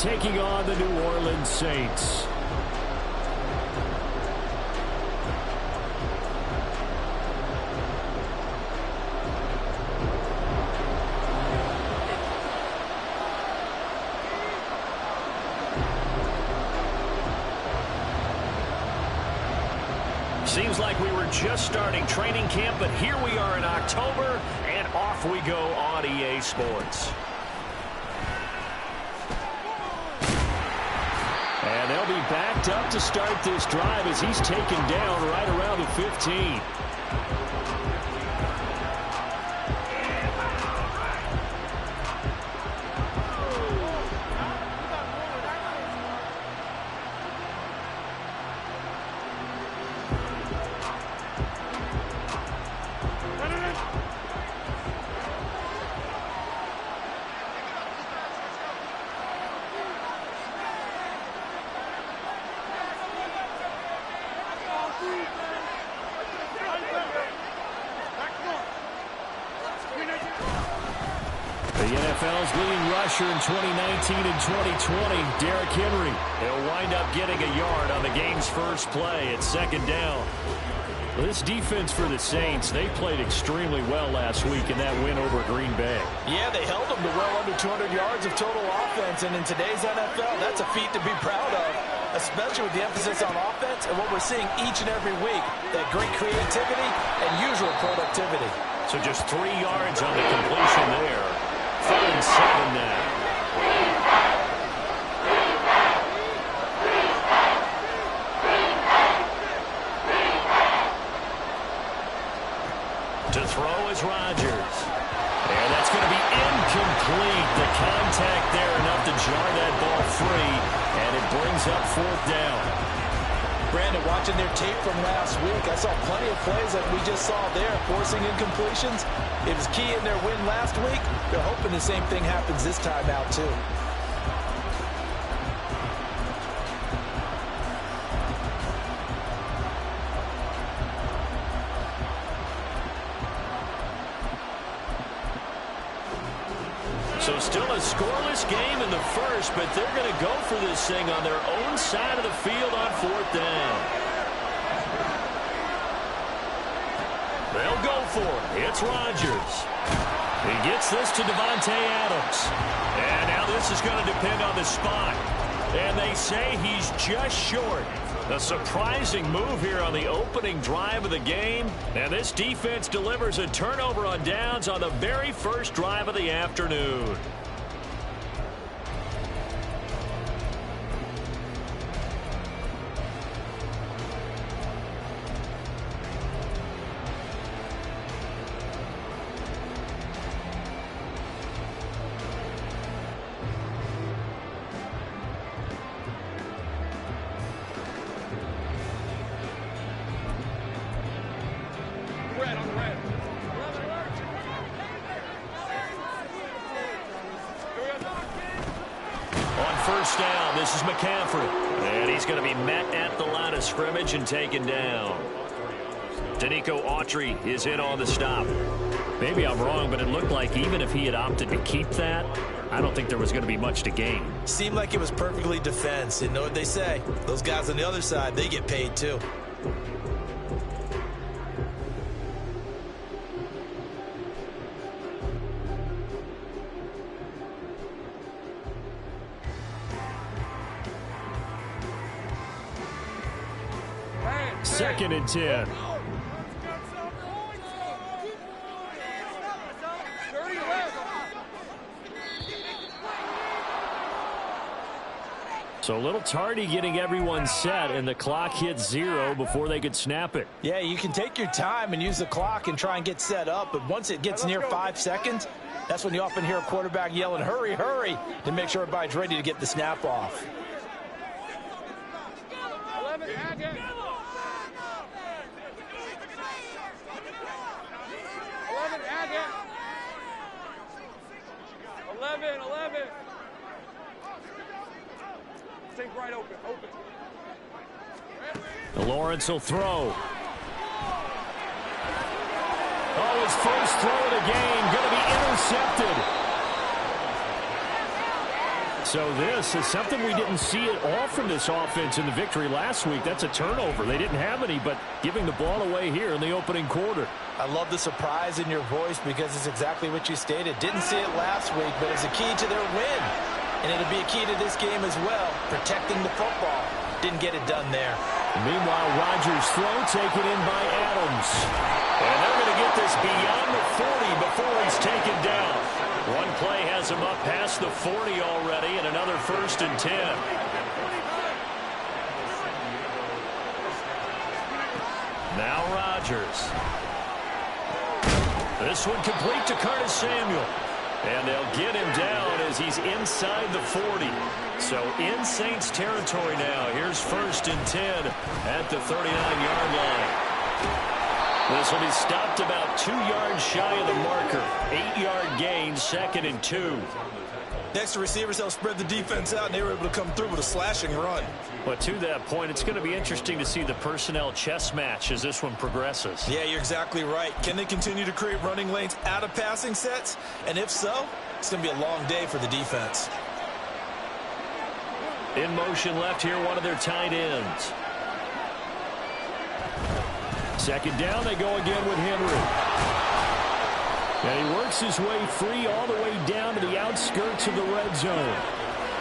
taking on the New Orleans Saints. Seems like we were just starting training camp, but here we are in October, and off we go on EA Sports. And they'll be backed up to start this drive as he's taken down right around the 15. The NFL's leading rusher in 2019 and 2020, Derrick Henry. He'll wind up getting a yard on the game's first play at second down. This defense for the Saints, they played extremely well last week in that win over Green Bay. Yeah, they held them to well under 200 yards of total offense, and in today's NFL, that's a feat to be proud of, especially with the emphasis on offense and what we're seeing each and every week, that great creativity and usual productivity. So just 3 yards on the completion there. 3rd and 7 now. To throw is Rodgers. And that's going to be incomplete. The contact there enough to jar that ball free. And it brings up 4th down. Brandon, watching their tape from last week, I saw plenty of plays like we just saw there, forcing incompletions. It was key in their win last week. They're hoping the same thing happens this time out, too. So still a scoreless game in the first, but they're going to go for this thing on their own side of the field on 4th down. They'll go for it. It's Rodgers. He gets this to Davante Adams. And now this is going to depend on the spot. And they say he's just short. A surprising move here on the opening drive of the game. And this defense delivers a turnover on downs on the very first drive of the afternoon. First down, this is McCaffrey. And he's going to be met at the line of scrimmage and taken down. Danico Autry is in on the stop. Maybe I'm wrong, but it looked like even if he had opted to keep that, I don't think there was going to be much to gain. Seemed like it was perfectly defense. And know what they say? Those guys on the other side, they get paid too. Second and 10. So a little tardy getting everyone set, and the clock hits 0 before they could snap it. Yeah, you can take your time and use the clock and try and get set up, but once it gets near 5 seconds, that's when you often hear a quarterback yelling, hurry, hurry, to make sure everybody's ready to get the snap off. 11, 11. Think right open. Lawrence will throw. Oh, his first throw of the game going to be intercepted. So this is something we didn't see at all from this offense in the victory last week. That's a turnover. They didn't have any, but giving the ball away here in the opening quarter. I love the surprise in your voice because it's exactly what you stated. Didn't see it last week, but it's a key to their win. And it'll be a key to this game as well, protecting the football. Didn't get it done there. Meanwhile, Rodgers' throw taken in by Adams. And they're going to get this beyond the 40 before he's taken down. One play has him up past the 40 already, and another 1st and 10. Now Rodgers. This one complete to Curtis Samuel. And they'll get him down as he's inside the 40. So in Saints territory now. Here's 1st and 10 at the 39-yard line. This will be stopped about 2 yards shy of the marker. 8-yard gain, 2nd and 2. Next, the receivers helped spread the defense out, and they were able to come through with a slashing run. But to that point, it's going to be interesting to see the personnel chess match as this one progresses. Yeah, you're exactly right. Can they continue to create running lanes out of passing sets? And if so, it's going to be a long day for the defense. In motion left here, one of their tight ends. 2nd down, they go again with Henry. And he works his way free all the way down to the outskirts of the red zone.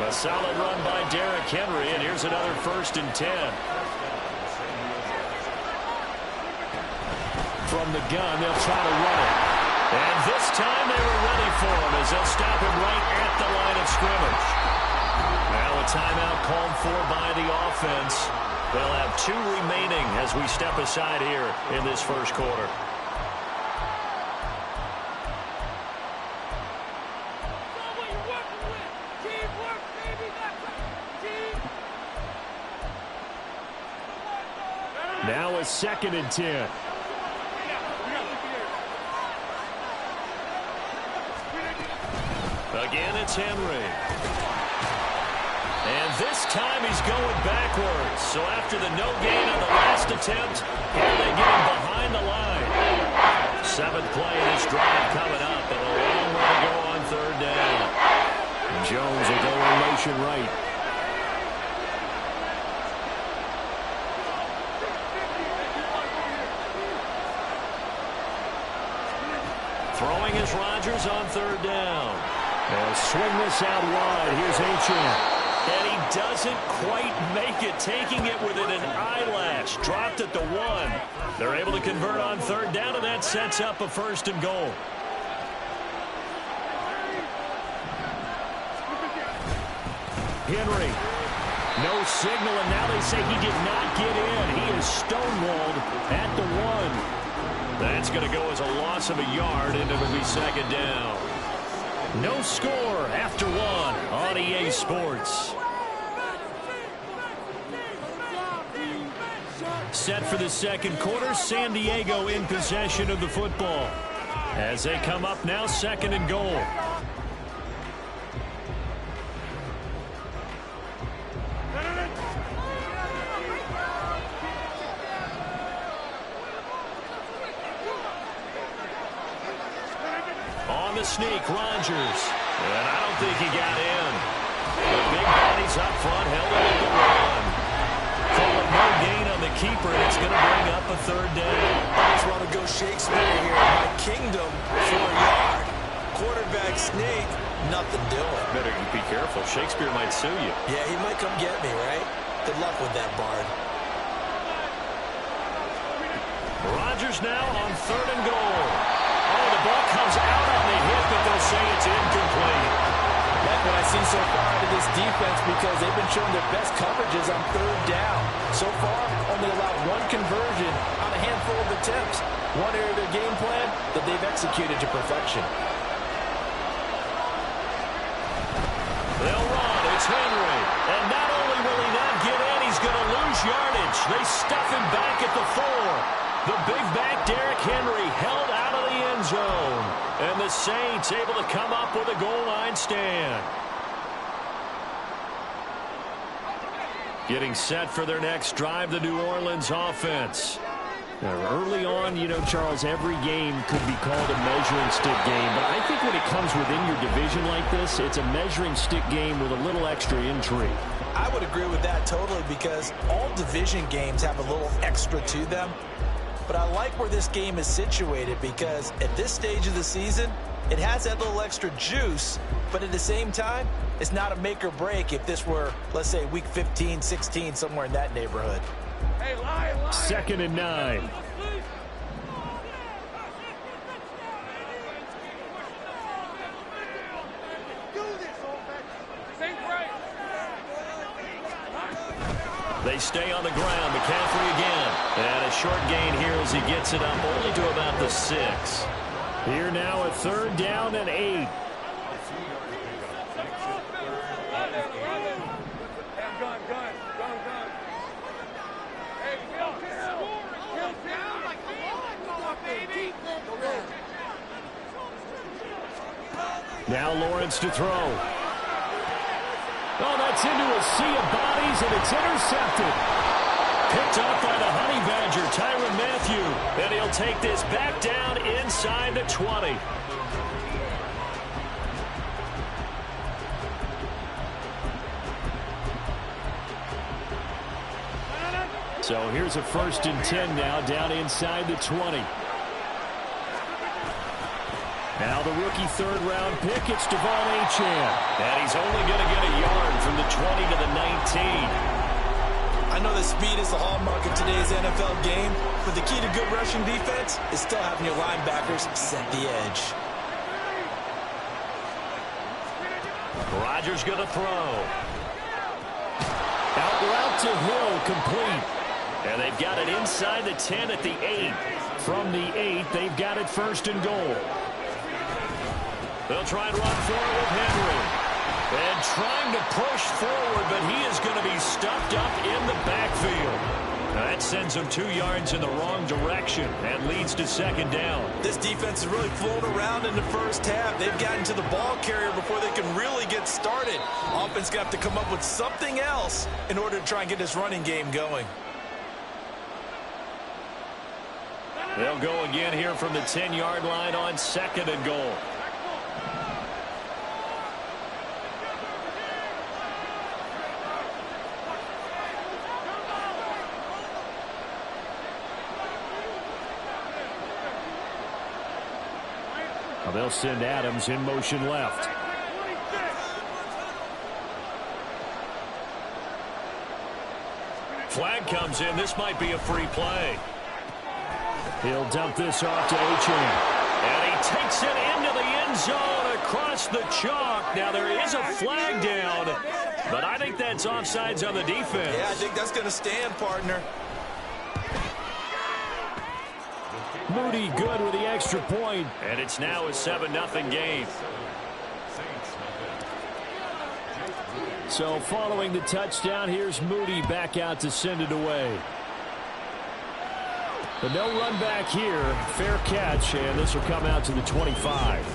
A solid run by Derrick Henry, and here's another 1st and 10. From the gun, they'll try to run it. And this time they were ready for him as they'll stop him right at the line of scrimmage. Now a timeout called for by the offense. They'll have 2 remaining as we step aside here in this 1st quarter. Now a 2nd and 10. Again, it's Henry. And this time he's going backwards. So after the no gain on the last attempt, here they get him behind the line. 7th play in this drive coming up, and a long way to go on 3rd down. Jones will go in motion right. Throwing is Rodgers on 3rd down. They'll swing this out wide. Here's Achane. And he doesn't quite make it, taking it within an eyelash. Dropped at the 1. They're able to convert on 3rd down, and that sets up a 1st and goal. Henry. No signal, and now they say he did not get in. He is stonewalled at the 1. That's going to go as a loss of a yard, and it'll be 2nd down. No score after 1 on EA Sports. Set for the 2nd quarter, San Diego in possession of the football. As they come up now, 2nd and goal. On the sneak, Rodgers. And I don't think he got in. The big bodies up front held it at the 1. Call it no gain on the keeper, and it's going to bring up a 3rd down. I just want to go Shakespeare here. My kingdom for a yard. Quarterback sneak, nothing doing. Better be careful. Shakespeare might sue you. Yeah, he might come get me, right? Good luck with that, Bard. Rodgers now on 3rd and goal. Oh, the ball comes out on the hit, but they'll say it's incomplete. That's what I see so far out of this defense because they've been showing their best coverages on 3rd down. So far, only allowed 1 conversion on a handful of attempts. One area of their game plan that they've executed to perfection. They'll run. It's Henry. And not only will he not get in, he's going to lose yardage. They stuff him back at the 4. The big back, Derrick Henry, held out of the end zone. And the Saints able to come up with a goal line stand. Getting set for their next drive, the New Orleans offense. Early on, you know, Charles, every game could be called a measuring stick game. But I think when it comes within your division like this, it's a measuring stick game with a little extra intrigue. I would agree with that totally, because all division games have a little extra to them. But I like where this game is situated, because at this stage of the season, it has that little extra juice, but at the same time, it's not a make or break if this were, let's say, week 15, 16, somewhere in that neighborhood. Hey, lie. 2nd and 9. They stay on the ground. McCaffrey again. And a short gain here as he gets it up only to about the 6. Here now a 3rd down and 8. Now Lawrence to throw. Oh, that's into a sea of bodies, and it's intercepted. Picked off by the Honey Badger, Tyrann Mathieu. And he'll take this back down inside the 20. So here's a 1st and 10 now, down inside the 20. Now the rookie 3rd-round pick, it's Devon Achane. And he's only going to get a yard from the 20 to the 19. I know that speed is the hallmark of today's NFL game, but the key to good rushing defense is still having your linebackers set the edge. Rodgers going to throw. Out route to Hill, complete. And they've got it inside the 10 at the 8. From the 8, they've got it 1st and goal. They'll try and run for it with Henry. And trying to push forward, but he is going to be stuffed up in the backfield. That sends him 2 yards in the wrong direction and leads to 2nd down. This defense is really flown around in the first half. They've gotten to the ball carrier before they can really get started. Offense going to have to come up with something else in order to try and get this running game going. They'll go again here from the 10-yard line on 2nd and goal. Well, they'll send Adams in motion left. Flag comes in. This might be a free play. He'll dump this off to Achane. And he takes it into the end zone across the chalk. Now there is a flag down, but I think that's offsides on the defense. Yeah, I think that's going to stand, partner. Moody good with the extra point. And it's now a 7-0 game. So following the touchdown, here's Moody back out to send it away. But no run back here. Fair catch, and this will come out to the 25.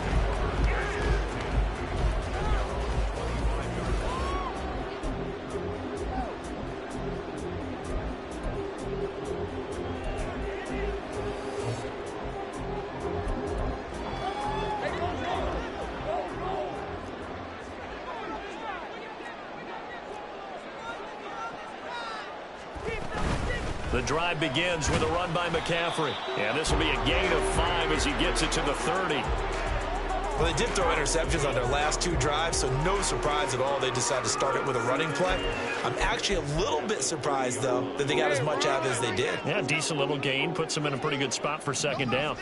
The drive begins with a run by McCaffrey. And this will be a gain of 5 as he gets it to the 30. Well, they did throw interceptions on their last 2 drives, so no surprise at all they decided to start it with a running play. I'm actually a little bit surprised, though, that they got as much out of it as they did. Yeah, decent little gain. Puts them in a pretty good spot for 2nd down.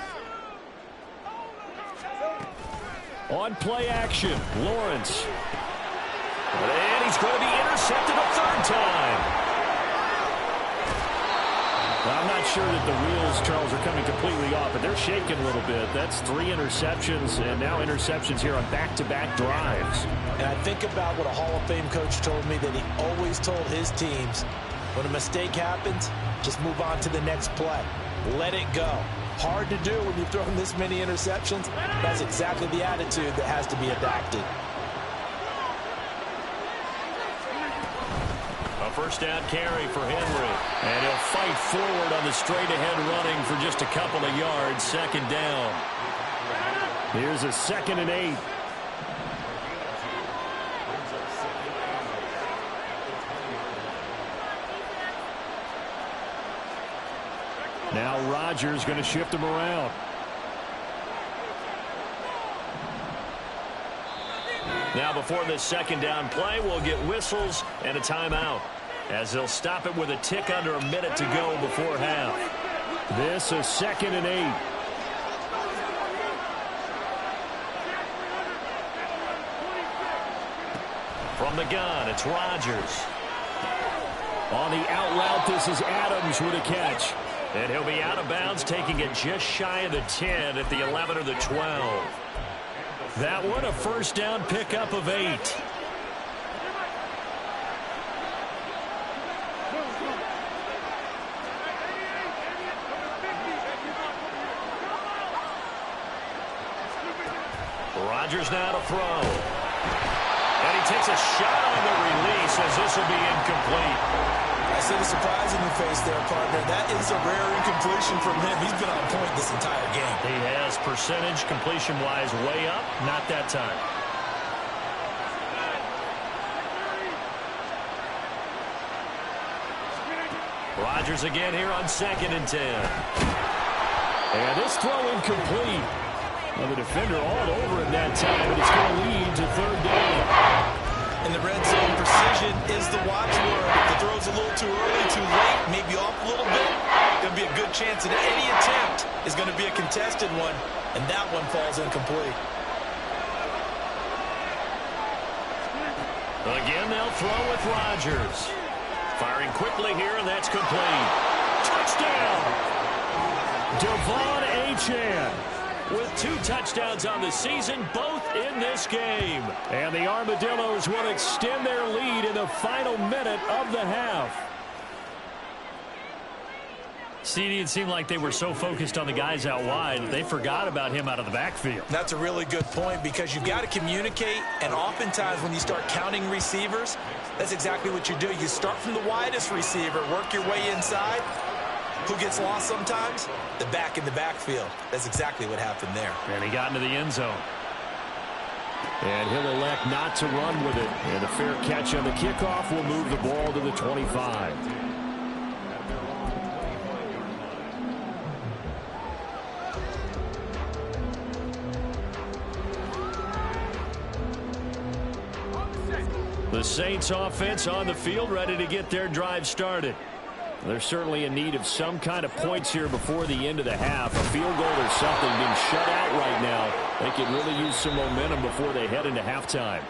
On play action, Lawrence. And he's going to be intercepted a 3rd time. I'm not sure that the wheels, Charles, are coming completely off, but they're shaking a little bit. That's 3 interceptions, and now interceptions here on back-to-back drives. And I think about what a Hall of Fame coach told me, that he always told his teams, when a mistake happens, just move on to the next play. Let it go. Hard to do when you've thrown this many interceptions. That's exactly the attitude that has to be adopted. A first down carry for Henry. And he'll fight forward on the straight-ahead running for just a couple of yards. Second down. Here's a 2nd and 8. Now Rodgers going to shift him around. Now before this second down play, we'll get whistles and a timeout, as they'll stop it with a tick under a minute to go before half. This is 2nd and 8. From the gun, it's Rodgers. On the out route, this is Adams with a catch. And he'll be out of bounds, taking it just shy of the 10 at the 11 or the 12. That one, a first down pickup of 8. Rodgers now to throw. And he takes a shot on the release, as this will be incomplete. I see the surprise in your face there, partner. That is a rare incompletion from him. He's been on point this entire game. He has, percentage completion-wise way up. Not that time. Rodgers again here on 2nd and 10. And this throw incomplete. Well, the defender all over him that time, but it's going to lead to 3rd down. In the red zone, precision is the watchword. If the throw's a little too early, too late, maybe off a little bit, going to be a good chance that any attempt is going to be a contested one, and that one falls incomplete. Again, they'll throw with Rodgers. Firing quickly here, and that's complete. Touchdown! Devon Achane. With 2 touchdowns on the season, both in this game. And the Armadillos will extend their lead in the final minute of the half. CD, it seemed like they were so focused on the guys out wide that they forgot about him out of the backfield. That's a really good point, because you've got to communicate, and oftentimes when you start counting receivers, that's exactly what you do. You start from the widest receiver, work your way inside. Who gets lost sometimes? The back in the backfield. That's exactly what happened there. And he got into the end zone. And he'll elect not to run with it. And a fair catch on the kickoff will move the ball to the 25. The Saints offense on the field, ready to get their drive started. They're certainly in need of some kind of points here before the end of the half. A field goal or something, being shut out right now. They could really use some momentum before they head into halftime.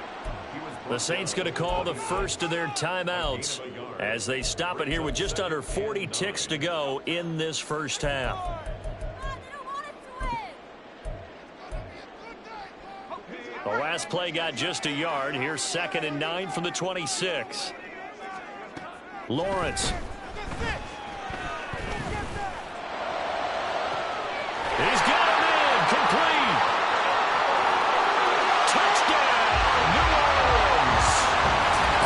The Saints going to call the first of their timeouts as they stop it here with just under 40 ticks to go in this first half. The last play got just a yard. Here's 2nd and 9 from the 26. Lawrence. He's got him in. Complete. Touchdown, New Orleans.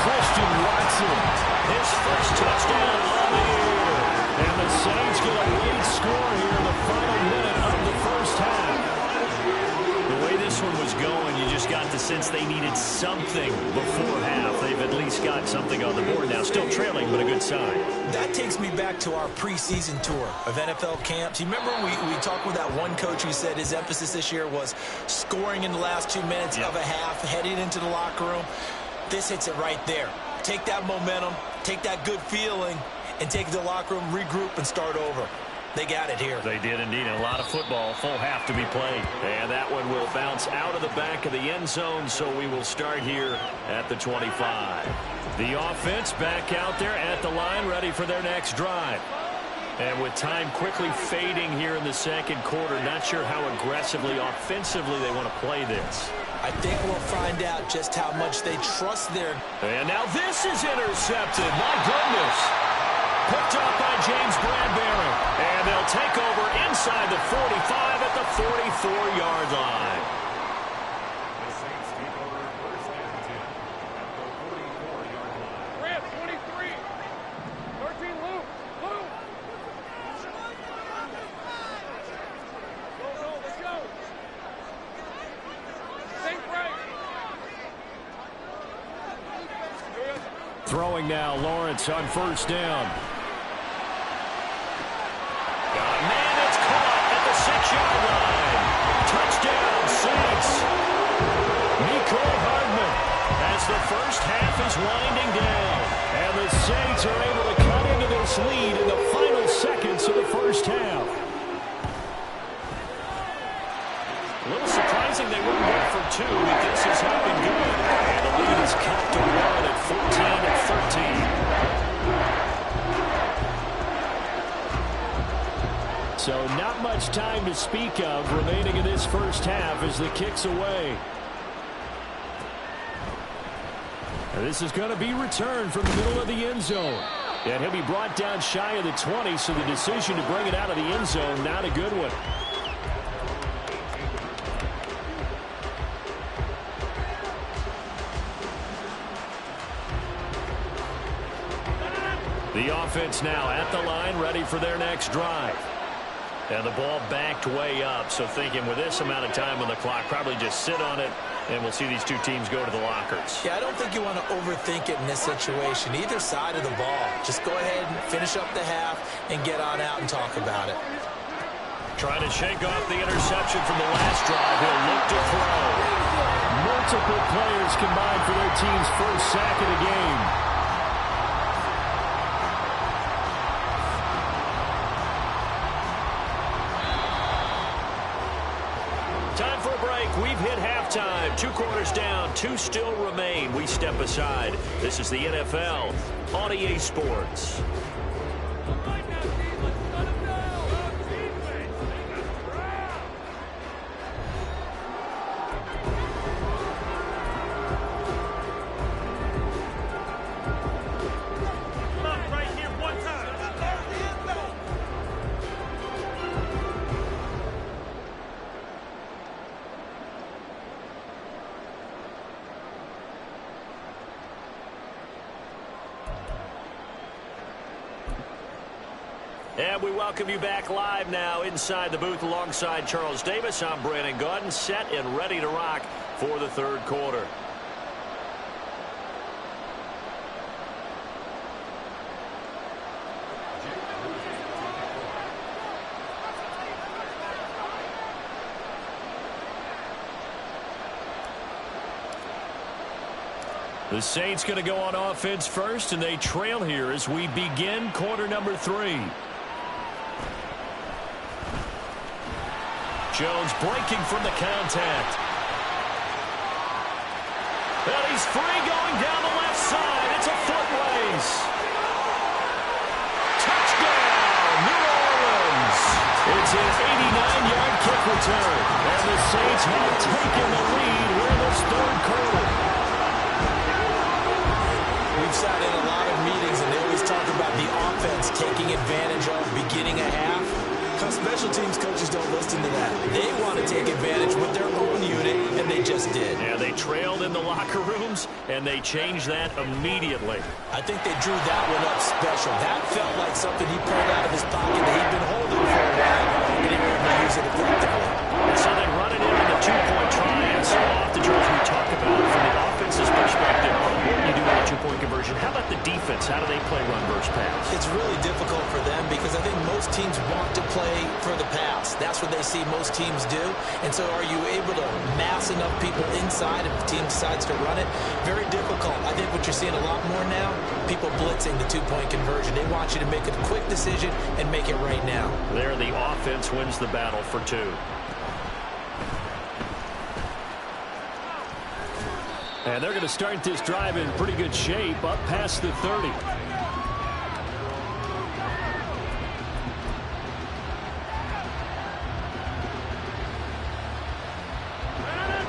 Christian Watson. His first touchdown of the year. And the Saints get a lead score here in the final minute of the first half. The way this one was going, you just got the sense they needed something before half. They've at least got something on the board now. Still trailing, but a good sign. That takes me back to our preseason tour of NFL camps. You remember we talked with that one coach who said his emphasis this year was scoring in the last 2 minutes of a half, heading into the locker room. This hits it right there. Take that momentum, take that good feeling, and take it to the locker room, regroup, and start over. They got it here. They did indeed. A lot of football, full half to be played. And that one will bounce out of the back of the end zone, so we will start here at the 25. The offense back out there at the line, ready for their next drive. And with time quickly fading here in the second quarter, not sure how aggressively, offensively they want to play this. I think we'll find out just how much they trust their... And now this is intercepted. My goodness. Picked up by James Bradbury. And they'll take over inside the 45 at the 44-yard line. Rams, 23. Throwing now, Lawrence on first down. Got a man that's caught at the 6-yard line. Touchdown, Saints. Nicole Hardman as the first half is winding down. And the Saints are able to cut into this lead in the final seconds of the first half. A little surprising they wouldn't go for two, but this is how been good. And the lead is cut to 1 at 14-13. So not much time to speak of remaining in this first half as the kick's away. And this is going to be returned from the middle of the end zone. And he'll be brought down shy of the 20, so the decision to bring it out of the end zone, not a good one. The offense now at the line, ready for their next drive. And the ball backed way up, so thinking with this amount of time on the clock, probably just sit on it, and we'll see these two teams go to the lockers. Yeah, I don't think you want to overthink it in this situation. Either side of the ball. Just go ahead and finish up the half and get on out and talk about it. Trying to shake off the interception from the last drive. He'll look to throw. Multiple players combined for their team's first sack of the game. Time for a break. We've hit halftime. 2 quarters down. 2 still remain. We step aside. This is the NFL on EA Sports. And we welcome you back live now inside the booth alongside Charles Davis. I'm Brandon Gaudin, set and ready to rock for the third quarter. The Saints going to go on offense first, and they trail here as we begin quarter number 3. Jones breaking from the contact. And he's free going down the left side. It's a foot race. Touchdown, New Orleans. It's an 89-yard kick return. And the Saints have taken the lead here in this third quarter. We've sat in a lot of meetings, and they always talk about the offense taking advantage of beginning a half. Special teams coaches don't listen to that. They want to take advantage with their own unit, and they just did. Yeah, they trailed in the locker rooms, and they changed that immediately. I think they drew that one up special. That felt like something he pulled out of his pocket that he'd been holding for a while, and he wanted to use it effectively. And so they run it in on the 2-point try, and so often, Charles, we talk about it from the offense's perspective. What do you do with a 2-point conversion? How about the defense? How do they play run versus pass? It's really difficult for them because I think most teams want to play for the pass. That's what they see most teams do. And so are you able to mass enough people inside if the team decides to run it? Very difficult. I think what you're seeing a lot more now, people blitzing the 2-point conversion. They want you to make a quick decision and make it right now. There, the offense wins the battle for 2. And they're going to start this drive in pretty good shape, up past the 30.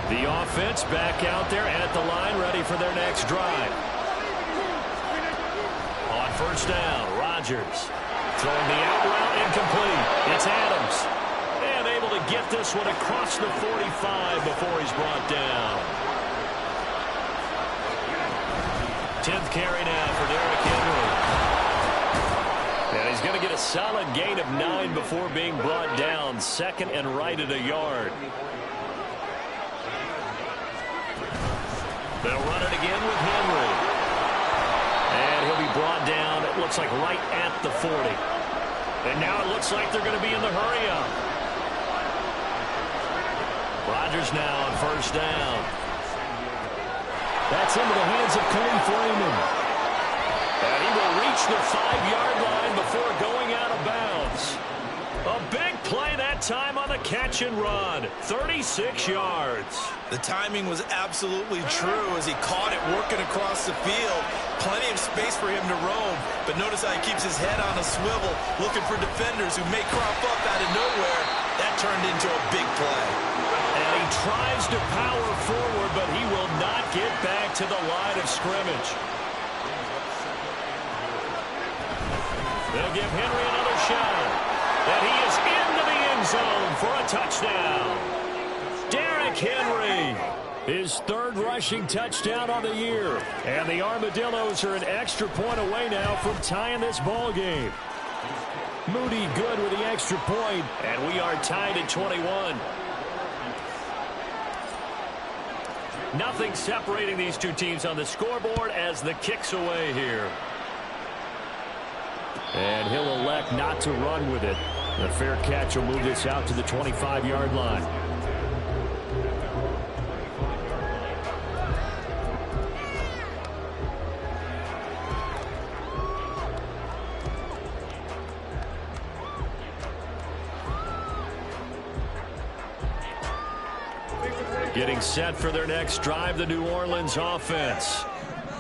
The offense back out there at the line, ready for their next drive. On first down, Rodgers throwing the out route incomplete. It's Adams. And able to get this one across the 45 before he's brought down. 10th carry now for Derrick Henry. And he's going to get a solid gain of 9 before being brought down. Second and right at a yard. They'll run it again with Henry. looks like right at the 40. And now it looks like they're going to be in the hurry-up. Rodgers now on first down. That's into the hands of Khalif Raymond. And he will reach the 5-yard line before going out of bounds. A big play that time on the catch and run. 36 yards. The timing was absolutely true as he caught it working across the field. Plenty of space for him to roam. But notice how he keeps his head on a swivel, looking for defenders who may crop up out of nowhere. That turned into a big play. And he tries to power forward, but he will not get back to the line of scrimmage. They'll give Henry another shot. And he is into the end zone for a touchdown. Derrick Henry, his 3rd rushing touchdown on the year. And the Armadillos are an extra point away now from tying this ball game. Moody good with the extra point, and we are tied at 21. Nothing separating these two teams on the scoreboard as the kick's away here. And he'll elect not to run with it. The fair catch will move this out to the 25-yard line. Getting set for their next drive, the New Orleans offense.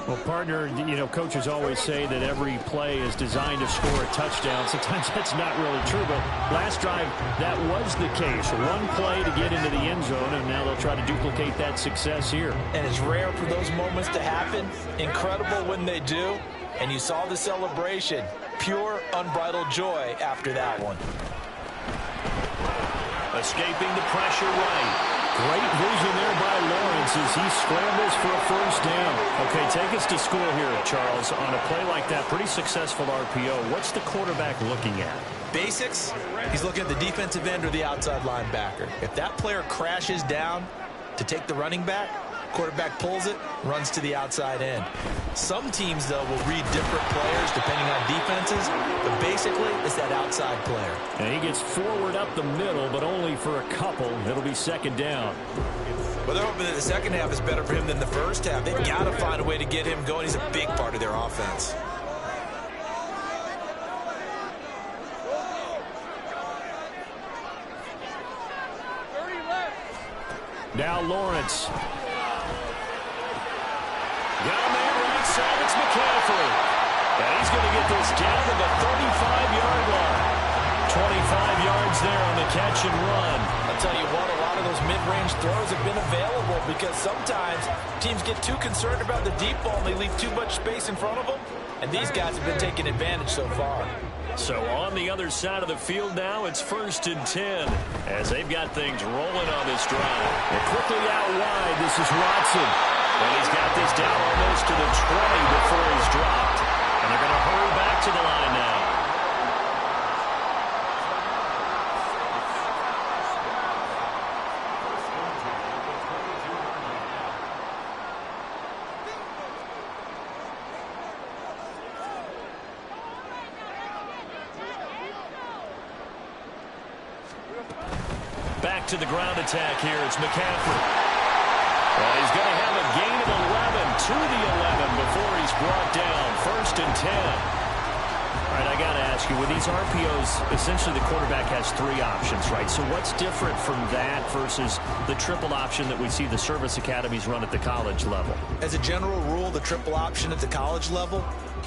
Well, partner, you know, coaches always say that every play is designed to score a touchdown. Sometimes that's not really true, but last drive, that was the case. One play to get into the end zone, and now they'll try to duplicate that success here. And it's rare for those moments to happen. Incredible when they do. And you saw the celebration. Pure, unbridled joy after that one. Escaping the pressure right. Great vision there by Lawrence as he scrambles for a first down. Okay, take us to school here, Charles. On a play like that, pretty successful RPO. What's the quarterback looking at? Basics, he's looking at the defensive end or the outside linebacker. If that player crashes down to take the running back, quarterback pulls it, runs to the outside end. Some teams, though, will read different players depending on defenses, but basically it's that outside player. And he gets forward up the middle, but only for a couple. It'll be second down. Well, they're hoping that the second half is better for him than the first half. They've got to find a way to get him going. He's a big part of their offense. Now Lawrence. Got a man right side. It's McCaffrey. And he's going to get this down to the 35-yard line. 25 yards there on the catch and run. I'll tell you what, a lot of those mid-range throws have been available because sometimes teams get too concerned about the deep ball and they leave too much space in front of them. And these guys have been taking advantage so far. So on the other side of the field now, it's 1st and 10 as they've got things rolling on this drive. And quickly out wide, this is Watson. And he's got this down almost to the 20 before he's dropped. And they're going to hurry back to the line now. Back to the ground attack here. It's McCaffrey. Well, he's going to have a gain of 11 to the 11 before he's brought down. 1st and 10. All right, I got to ask you, with these RPOs, essentially the quarterback has 3 options, right? So what's different from that versus the triple option that we see the service academies run at the college level? As a general rule, the triple option at the college level,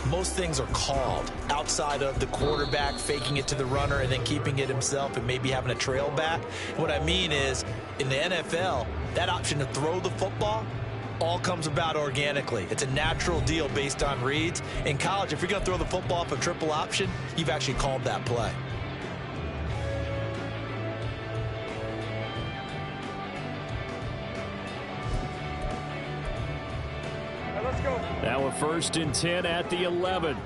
most things are called outside of the quarterback faking it to the runner and then keeping it himself and maybe having a trail back. What I mean is, in the NFL, that option to throw the football all comes about organically. It's a natural deal based on reads. In college, if you're going to throw the football off a triple option, you've actually called that play. Let's go. Now we're 1st and 10 at the 11.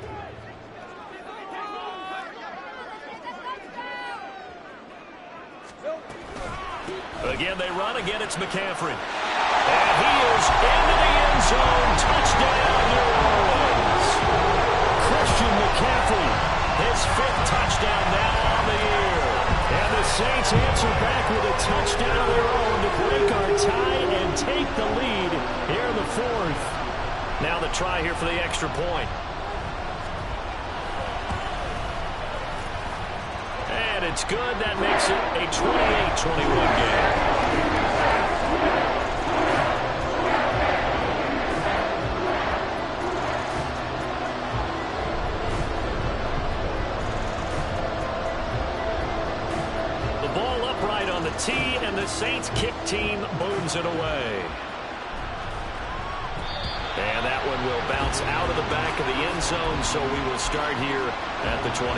Again, they run. Again, it's McCaffrey. And he is into the end zone. Touchdown, New Orleans. Christian McCaffrey Saints answer back with a touchdown of their own to break our tie and take the lead here in the fourth. Now the try here for the extra point. And it's good. That makes it a 28-21 game. And the Saints kick team booms it away. And that one will bounce out of the back of the end zone, so we will start here at the 25.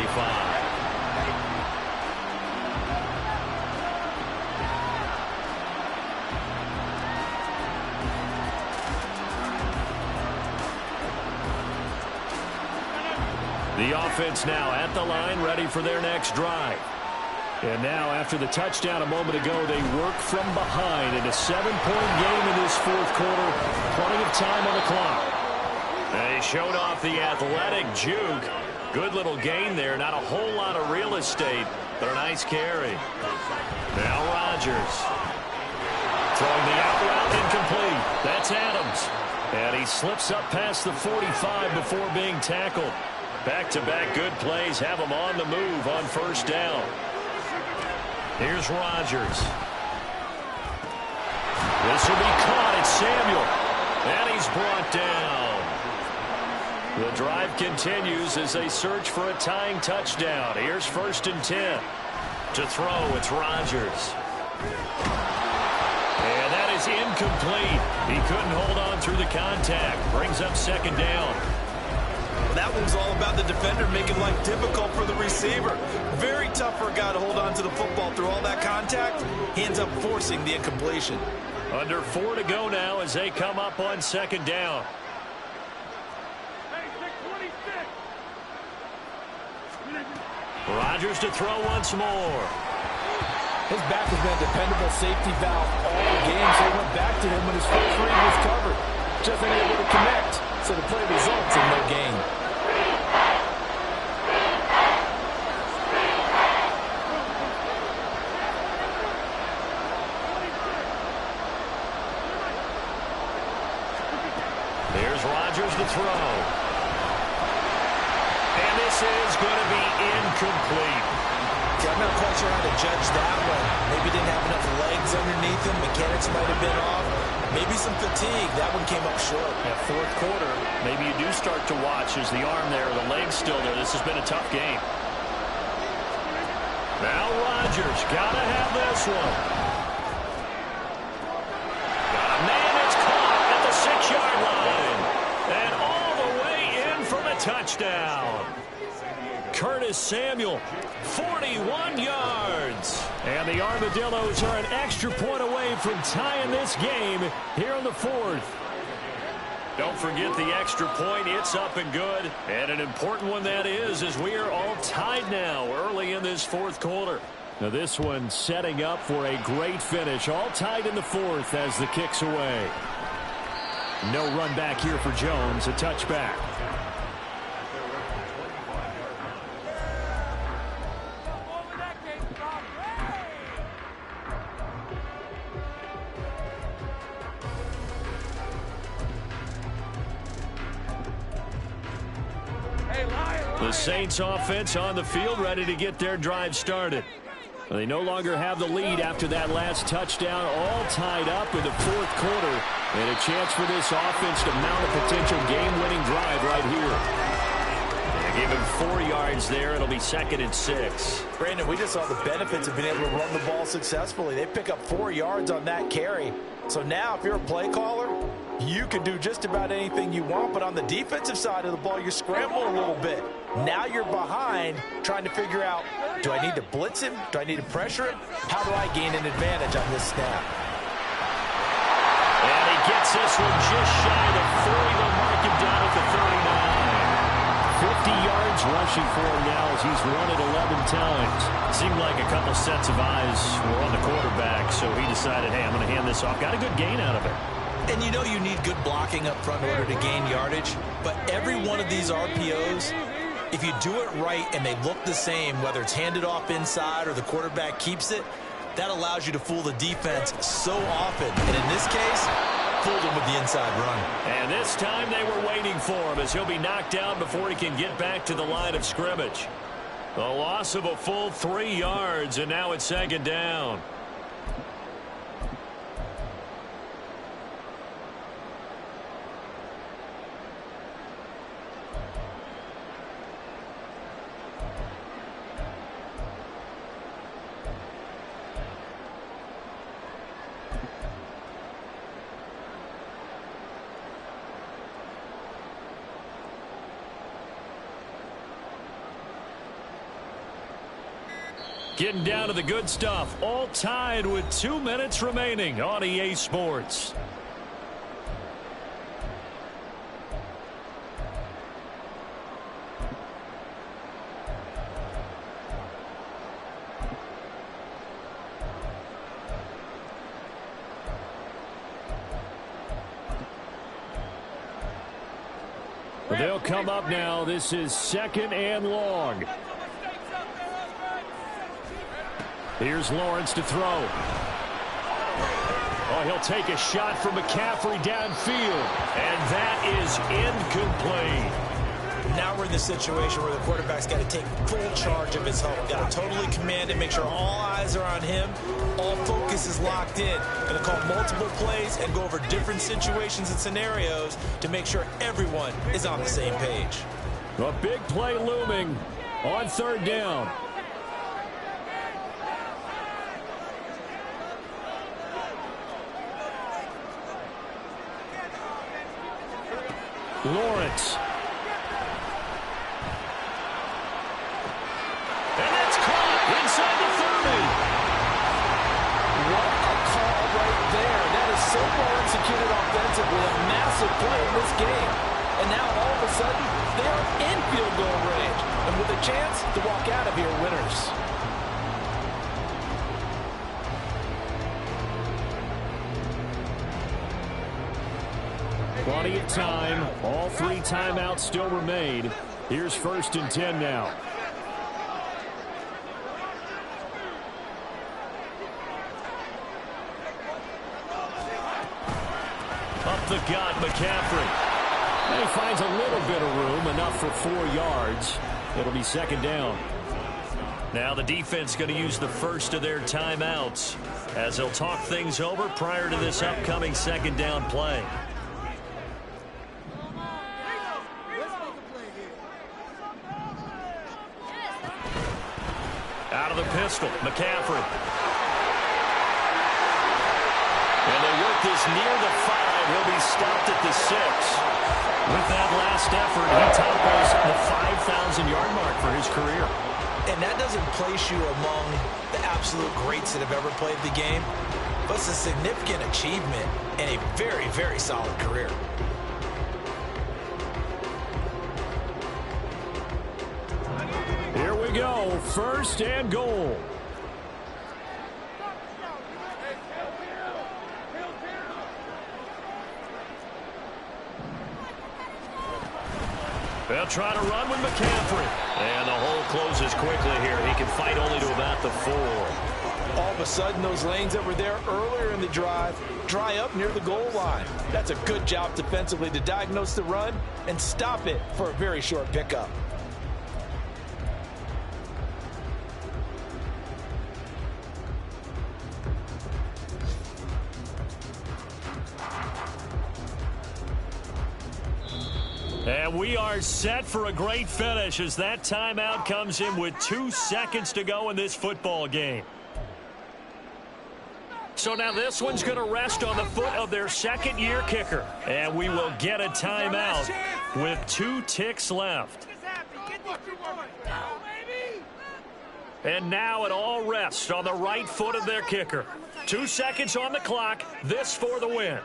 The offense now at the line, ready for their next drive. And now, after the touchdown a moment ago, they work from behind in a 7-point game in this fourth quarter. Plenty of time on the clock. They showed off the athletic juke. Good little gain there. Not a whole lot of real estate, but a nice carry. Now Rodgers. Throwing the out route incomplete. That's Adams. And he slips up past the 45 before being tackled. Back-to-back good plays have him on the move on first down. Here's Rodgers. This will be caught. It's Samuel. And he's brought down. The drive continues as they search for a tying touchdown. Here's 1st and 10. To throw, it's Rodgers. And that is incomplete. He couldn't hold on through the contact. Brings up 2nd down. That one's all about the defender making life difficult for the receiver. Very tough for a guy to hold on to the football through all that contact. He ends up forcing the incompletion. Under 4 to go now as they come up on 2nd down. Rodgers to throw once more. His back has been a dependable safety valve all game, so he went back to him when his first read was covered. Just unable to connect, so the play results in no gain. Here's Rodgers to throw. And this is going to be incomplete. I'm not quite sure how to judge that one. Maybe didn't have enough legs underneath him. Mechanics might have been off. Maybe some fatigue. That one came up short. At fourth quarter, maybe you do start to watch as the arm there, the leg's still there. This has been a tough game. Now Rodgers, gotta have this one. Got a man, it's caught at the 6-yard line. And all the way in for the touchdown. Curtis Samuel, 41 yards. And the Armadillos are an extra point away from tying this game here in the fourth. Don't forget the extra point. It's up and good. And an important one that is, as we are all tied now early in this fourth quarter. Now this one setting up for a great finish. All tied in the fourth as the kick's away. No run back here for Jones. A touchback. The Saints offense on the field, ready to get their drive started. They no longer have the lead after that last touchdown, all tied up in the fourth quarter. And a chance for this offense to mount a potential game-winning drive right here. They give him 4 yards there. It'll be 2nd and 6. Brandon, we just saw the benefits of being able to run the ball successfully. They pick up 4 yards on that carry. So now if you're a play caller, you can do just about anything you want, but on the defensive side of the ball, you're scrambling a little bit. Now you're behind, trying to figure out, do I need to blitz him? Do I need to pressure him? How do I gain an advantage on this snap? And he gets this one just shy of the 40. They'll mark him down at the 39. 50 yards rushing for him now as he's run it 11 times. Seemed like a couple sets of eyes were on the quarterback, so he decided, hey, I'm going to hand this off. Got a good gain out of it. And you know you need good blocking up front in order to gain yardage, but every one of these RPOs If you do it right and they look the same, whether it's handed off inside or the quarterback keeps it, that allows you to fool the defense so often. And in this case, fooled him with the inside run. And this time they were waiting for him as he'll be knocked down before he can get back to the line of scrimmage. A loss of a full 3 yards, and now it's second down. Getting down to the good stuff, all tied with 2 minutes remaining on EA Sports. They'll come up now. This is 2nd and long. Here's Lawrence to throw. Oh, he'll take a shot from McCaffrey downfield. And that is incomplete. Now we're in the situation where the quarterback's got to take full charge of his home. Got to totally command it, make sure all eyes are on him. All focus is locked in. Going to call multiple plays and go over different situations and scenarios to make sure everyone is on the same page. A big play looming on 3rd down. Lawrence. And that's caught inside the 30. What a call right there. That is so well executed offensively. A massive play in this game. And now all of a sudden, they are in field goal range. And with a chance to walk out of here winners. Plenty of time. All 3 timeouts still remain. Here's 1st and 10 now. Up the gut, McCaffrey. And he finds a little bit of room, enough for 4 yards. It'll be 2nd down. Now the defense going to use the first of their timeouts as they'll talk things over prior to this upcoming 2nd down play. Out of the pistol, McCaffrey. And they work this near the 5. He'll be stopped at the 6. With that last effort, he topples the 5,000-yard mark for his career. And that doesn't place you among the absolute greats that have ever played the game, but it's a significant achievement and a very, very solid career. Here we go, 1st and goal. They'll try to run with McCaffrey. And the hole closes quickly here. He can fight only to about the 4. All of a sudden, those lanes that were there earlier in the drive dry up near the goal line. That's a good job defensively to diagnose the run and stop it for a very short pickup. And we are set for a great finish as that timeout comes in with 2 seconds to go in this football game. So now this one's going to rest on the foot of their 2nd-year kicker. And we will get a timeout with 2 ticks left. And now it all rests on the right foot of their kicker. 2 seconds on the clock. This for the win.